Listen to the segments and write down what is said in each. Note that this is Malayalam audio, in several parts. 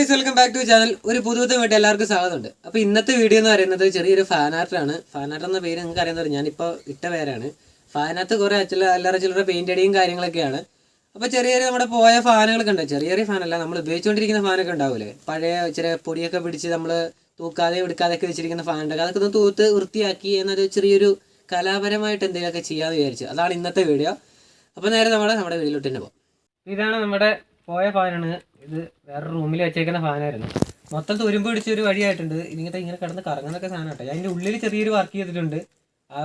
Guys, welcome back to channel. ഒരു പുതുവത്തെ വീട്ടിൽ എല്ലാവർക്കും സ്വാഗതമുണ്ട്. അപ്പോൾ ഇന്നത്തെ വീഡിയോ എന്ന് പറയുന്നത് ചെറിയൊരു ഫാൻ ആർട്ടാണ്. ഫാൻ ആർട്ട് എന്ന പേര് നിങ്ങൾക്ക് അറിയുന്നത് ഞാനിപ്പോൾ ഇട്ട പേരാണ്. ഫാനകത്ത് കുറേ അല്ലറ ചില്ലറ പെയിൻ്റ് അടിയും കാര്യങ്ങളൊക്കെയാണ്. അപ്പോൾ ചെറിയ നമ്മുടെ പോയ ഫാനുകളൊക്കെ ഉണ്ട്. ചെറിയ ഫാനല്ല, നമ്മൾ ഉപയോഗിച്ചുകൊണ്ടിരിക്കുന്ന ഫാനൊക്കെ ഉണ്ടാവില്ലേ, പഴയ ചെറിയ പൊടിയൊക്കെ പിടിച്ച് നമ്മൾ തൂക്കാതെ എടുക്കാതെയൊക്കെ വെച്ചിരിക്കുന്ന ഫാനുണ്ടൊക്കെ, അതൊക്കെ ഒന്ന് തൂത്ത് വൃത്തിയാക്കി എന്നൊരു ചെറിയൊരു കലാപരമായിട്ട് എന്തെങ്കിലുമൊക്കെ ചെയ്യാമെന്ന് വിചാരിച്ചു. അതാണ് ഇന്നത്തെ വീഡിയോ. അപ്പോൾ നേരെ നമ്മുടെ വീട്ടിലോട്ട് തന്നെ പോകും. ഇതാണ് നമ്മുടെ പോയ ഫാനാണ്. ഇത് വേറെ റൂമിൽ വെച്ചേക്കുന്ന ഫാനായിരുന്നു. മൊത്തം തുരുമ്പ് പിടിച്ചൊരു വഴിയായിട്ടുണ്ട്. ഇങ്ങനെ കിടന്ന് കറങ്ങുന്നൊക്കെ സാധനം കേട്ടോ. അതിൻ്റെ ഉള്ളിൽ ചെറിയൊരു വർക്ക് ചെയ്തിട്ടുണ്ട്. ആ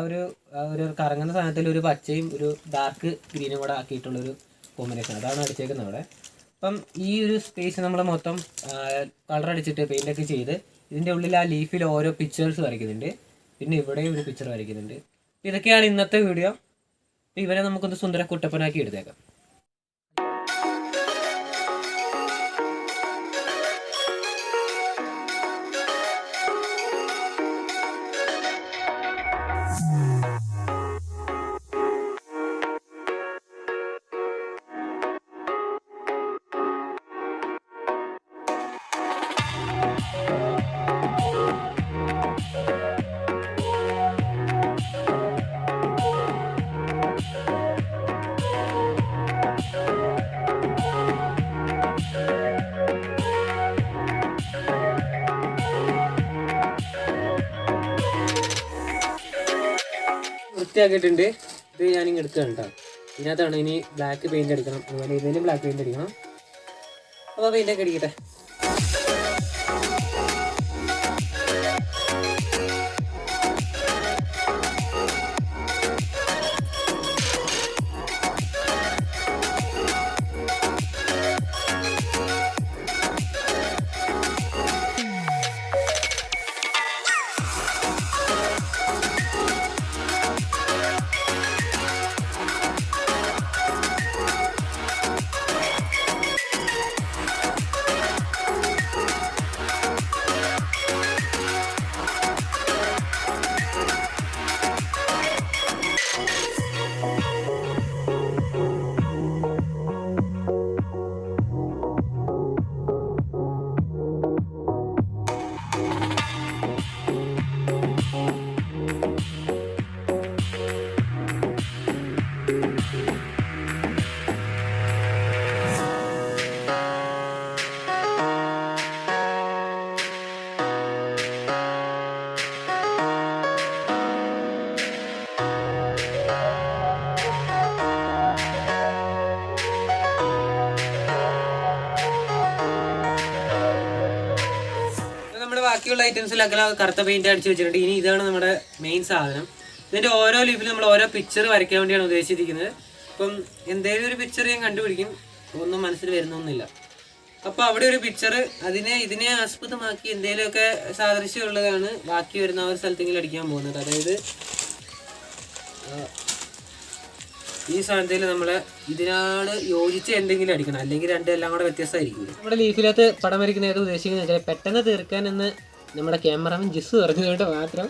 ഒരു കറങ്ങുന്ന സാധനത്തിൽ ഒരു പച്ചയും ഒരു ഡാർക്ക് ഗ്രീനും കൂടെ ആക്കിയിട്ടുള്ളൊരു കോമ്പിനേഷൻ, അതാണ് അടിച്ചേക്കുന്നത് അവിടെ. അപ്പം ഈ ഒരു സ്പേസ് നമ്മൾ മൊത്തം കളർ അടിച്ചിട്ട് പെയിൻ്റൊക്കെ ചെയ്ത് ഇതിൻ്റെ ഉള്ളിൽ ആ ലീഫിൽ ഓരോ പിക്ചേഴ്സ് വരയ്ക്കുന്നുണ്ട്. പിന്നെ ഇവിടെയും ഒരു പിക്ചർ വരയ്ക്കുന്നുണ്ട്. ഇതൊക്കെയാണ് ഇന്നത്തെ വീഡിയോ. ഇവരെ നമുക്കൊന്ന് സുന്ദര കുട്ടപ്പനാക്കി എടുത്തേക്കാം. വൃത്തിയാക്കിയിട്ടുണ്ട്. ഇത് ഞാനിങ്ങനെ എടുക്കുകയാണ് കേട്ടോ. ഇതിനകത്താണ് ഇനി ബ്ലാക്ക് പെയിൻ്റ് അടിക്കണം. അതുപോലെ ഇതിലും ബ്ലാക്ക് പെയിൻ്റ് അടിക്കണം. അപ്പോൾ പെയിൻ്റൊക്കെ അടിക്കട്ടെ. ബാക്കിയുള്ള ഐറ്റംസിലൊക്കെ കറുത്ത പെയിന്റ് അടിച്ച് വെച്ചിട്ടുണ്ട്. ഇനി ഇതാണ് നമ്മുടെ മെയിൻ സാധനം. ഇതിൻ്റെ ഓരോ ലീഫിലും നമ്മൾ ഓരോ പിക്ചർ വരയ്ക്കാൻ വേണ്ടിയാണ് ഉദ്ദേശിച്ചിരിക്കുന്നത്. അപ്പം എന്തെങ്കിലും ഒരു പിക്ചർ ഞാൻ കണ്ടുപിടിക്കും, ഒന്നും മനസ്സിൽ വരുന്നൊന്നുമില്ല. അപ്പോൾ അവിടെ ഒരു പിക്ചർ, ഇതിനെ ആസ്പദമാക്കി എന്തെങ്കിലുമൊക്കെ സാദൃശ്യമുള്ളതാണ് ബാക്കി വരുന്ന ഒരു സ്ഥലത്തെങ്കിലും അടിക്കാൻ പോകുന്നത്. അതായത് ഈ സാധനത്തിൽ നമ്മൾ ഇതിനാണ് യോജിച്ച് എന്തെങ്കിലും അടിക്കണം, അല്ലെങ്കിൽ രണ്ടെല്ലാം കൂടെ വ്യത്യസ്തമായിരിക്കും. നമ്മുടെ ലീഫിനകത്ത് പടം വരയ്ക്കുന്നത് ഉദ്ദേശിക്കുന്നത് വെച്ചാൽ പെട്ടെന്ന് തീർക്കാൻ എന്ന് നമ്മുടെ ക്യാമറാമാൻ ജിസ് പറഞ്ഞതുകൊണ്ട് മാത്രം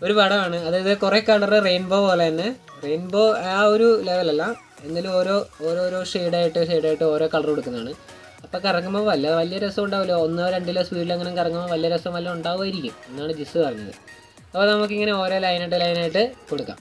ഒരു പടമാണ്. അതായത് കുറേ കളർ റെയിൻബോ പോലെ തന്നെ, റെയിൻബോ ആ ഒരു ലെവലല്ല, എന്നാലും ഓരോരോ ഷെയ്ഡായിട്ട് ഓരോ കളർ കൊടുക്കുന്നതാണ്. അപ്പോൾ കറങ്ങുമ്പോൾ വലിയ രസം ഉണ്ടാവില്ല. 1-2 സ്പീഡിൽ അങ്ങനെ കറങ്ങുമ്പോൾ വലിയ രസം വല്ല ഉണ്ടാവുമായിരിക്കും എന്നാണ് ജിസ് പറഞ്ഞത്. അപ്പോൾ നമുക്കിങ്ങനെ ഓരോ ലൈനായിട്ട് കൊടുക്കാം.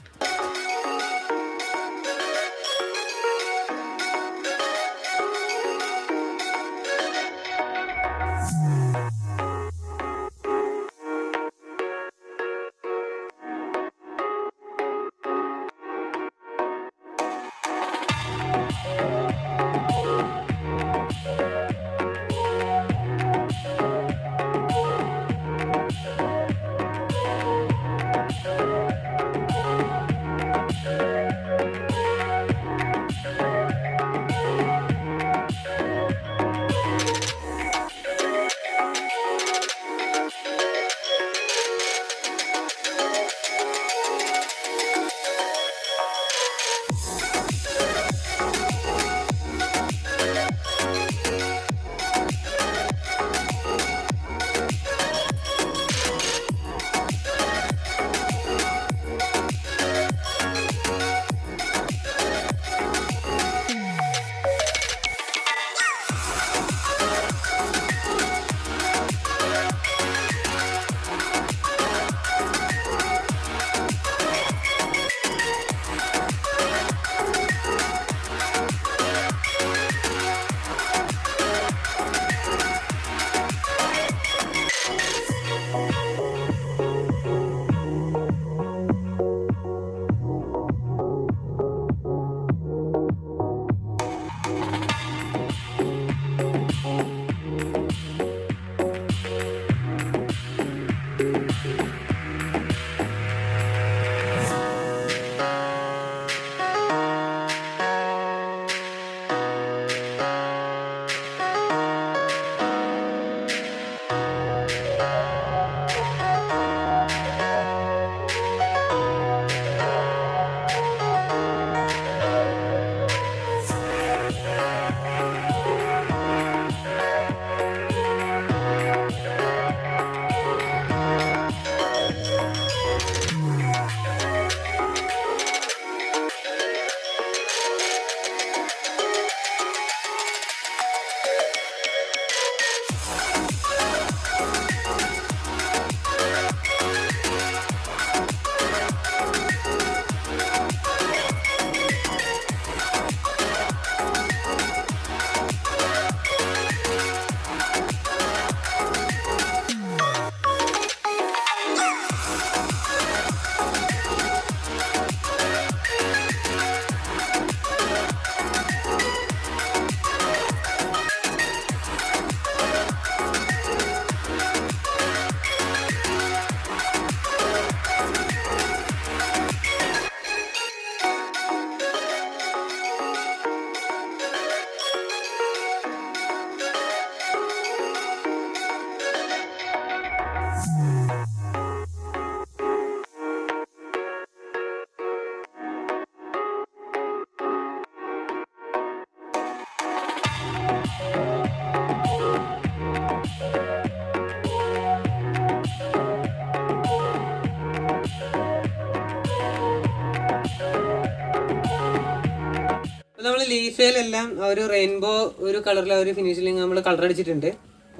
ലീഫിലെല്ലാം ഒരു റെയിൻബോ ഒരു കളറിലെ ഒരു ഫിനിഷിൽ നമ്മൾ കളർ അടിച്ചിട്ടുണ്ട്.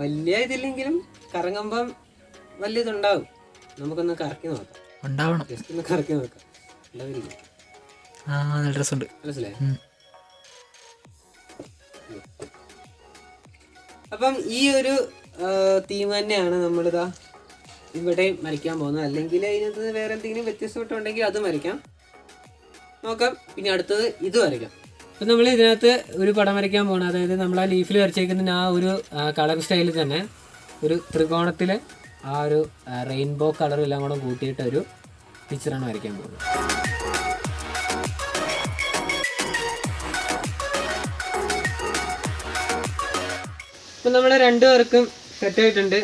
വലിയ ഇതില്ലെങ്കിലും കറങ്ങുമ്പം വലിയ ഇതുണ്ടാവും. നമുക്കൊന്ന് കറക്കി നോക്കാം. ഉണ്ടാവണം, ജസ്റ്റ് ഒന്ന് കറക്കി നോക്കാം. നല്ല രസമുണ്ട്, മനസ്സിലായി? അപ്പം ഈ ഒരു തീം തന്നെയാണ് നമ്മളിതാ ഇവിടെ വരയ്ക്കാൻ പോകുന്നത്. അല്ലെങ്കിൽ അതിനകത്ത് വേറെ എന്തെങ്കിലും വ്യത്യസ്തമായിട്ടുണ്ടെങ്കിൽ അത് വരയ്ക്കാം, നോക്കാം. പിന്നെ അടുത്തത് ഇത് വരയ്ക്കാം. അപ്പം നമ്മൾ ഇതിനകത്ത് ഒരു പടം വരയ്ക്കാൻ പോകണം. അതായത് നമ്മൾ ആ ലീഫിൽ വരച്ചേക്കുന്ന ആ ഒരു കളർ സ്റ്റൈലിൽ തന്നെ ഒരു ത്രികോണത്തിൽ ആ ഒരു റെയിൻബോ കളറെല്ലാം കൂടെ കൂട്ടിയിട്ട് ഒരു പിക്ചറാണ് വരയ്ക്കാൻ പോകുന്നത്. ഇപ്പം നമ്മൾ രണ്ടുപേർക്കും സെറ്റായിട്ടുണ്ട്.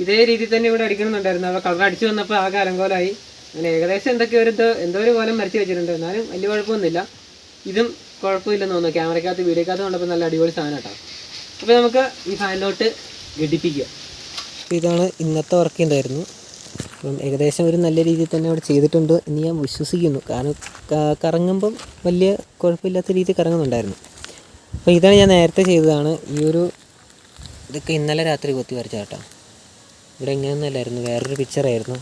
ഇതേ രീതിയിൽ തന്നെ ഇവിടെ അടിക്കണമെന്നുണ്ടായിരുന്നു. അപ്പോൾ കളർ അടിച്ചു വന്നപ്പോൾ ആകെ അലങ്കോലമായി. അങ്ങനെ ഏകദേശം എന്തൊക്കെ എന്തോ ഒരു കോലം വരച്ച് വെച്ചിട്ടുണ്ട്. എന്നാലും വലിയ കുഴപ്പമൊന്നുമില്ല. ഇതും കുഴപ്പമില്ലെന്ന് തോന്നുന്നു. ക്യാമറയ്ക്കകത്ത് വീഡിയോക്കകത്ത് കണ്ടപ്പോൾ നല്ല അടിപൊളി സാധനം കേട്ടോ. അപ്പോൾ നമുക്ക് ഈ ഫാനിലോട്ട് ഘടിപ്പിക്കുക. അപ്പോൾ ഇതാണ് ഇന്നത്തെ വർക്ക് ഉണ്ടായിരുന്നു. അപ്പം ഏകദേശം ഒരു നല്ല രീതിയിൽ തന്നെ അവിടെ ചെയ്തിട്ടുണ്ട് എന്ന് ഞാൻ വിശ്വസിക്കുന്നു. കാരണം കറങ്ങുമ്പം വലിയ കുഴപ്പമില്ലാത്ത രീതിയിൽ കറങ്ങുന്നുണ്ടായിരുന്നു. അപ്പോൾ ഇതാണ് ഞാൻ നേരത്തെ ചെയ്തതാണ്. ഈ ഒരു ഇതൊക്കെ ഇന്നലെ രാത്രി കൊത്തി വരച്ച കേട്ടോ. ഇവിടെ ഇങ്ങനെയൊന്നുമല്ലായിരുന്നു, വേറൊരു പിക്ചറായിരുന്നു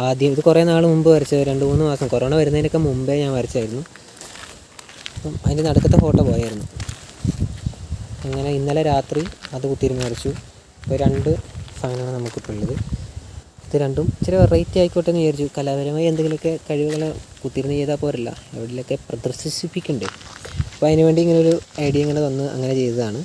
ആദ്യം. ഇത് കുറേ നാൾ മുമ്പ് വരച്ചത്, 2-3 മാസം കൊറോണ വരുന്നതിനൊക്കെ മുമ്പേ ഞാൻ വരച്ചായിരുന്നു. അപ്പം അതിൻ്റെ നടുക്കത്തെ ഫോട്ടോ പോയായിരുന്നു. അങ്ങനെ ഇന്നലെ രാത്രി അത് കുത്തിയിരുന്ന് വരച്ചു. ഇപ്പോൾ 2 ഫാനാണ് നമുക്കിപ്പോൾ ഉള്ളത്. ഇത് രണ്ടും ഇച്ചിരി വെറൈറ്റി ആയിക്കോട്ടെ എന്ന് വിചാരിച്ചു. കലാപരമായി എന്തെങ്കിലുമൊക്കെ കഴിവുകൾ കുത്തിയിരുന്ന് ചെയ്താൽ പോരല്ല, എവിടെയൊക്കെ പ്രദർശിപ്പിക്കണ്ടേ. അപ്പോൾ അതിനുവേണ്ടി ഇങ്ങനൊരു ഐഡിയ ഇങ്ങനെ തന്ന് അങ്ങനെ ചെയ്തതാണ്.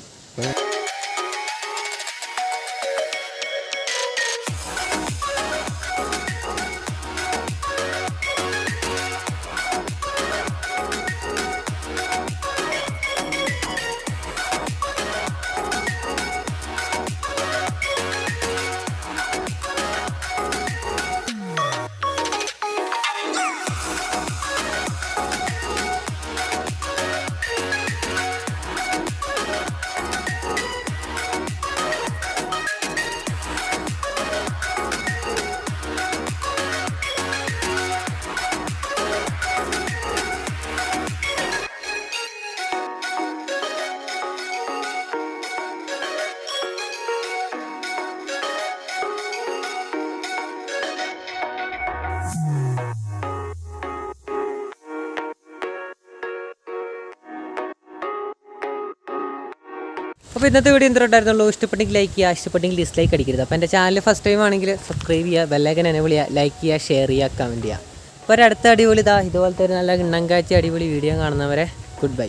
അപ്പോൾ ഇന്നത്തെ വീഡിയോ എന്തുണ്ടായിരുന്നുള്ളൂ. ഇഷ്ടപ്പെട്ടെങ്കിൽ ലൈക്ക് ചെയ്യുക, ഇഷ്ടപ്പെട്ടെങ്കിൽ ഡിസ്ലൈക്ക് അടിക്കരുത്. അപ്പോൾ എൻ്റെ ചാനൽ ഫസ്റ്റ് ടൈം ആണെങ്കിൽ സബ്സ്ക്രൈബ് ചെയ്യുക, ബെല്ലൈക്കൻ എനേബിൾ ചെയ്യുക, ലൈക്ക് ചെയ്യുക, ഷെയർ ചെയ്യുക, കമൻറ്റ് ചെയ്യുക. അപ്പോൾ ഒരടുത്ത അടിപൊളി ഇതുപോലത്തെ ഒരു നല്ല കിണ്ണം കാഴ്ച അടിപൊളി വീഡിയോ കാണുന്നവരെ ഗുഡ് ബൈ.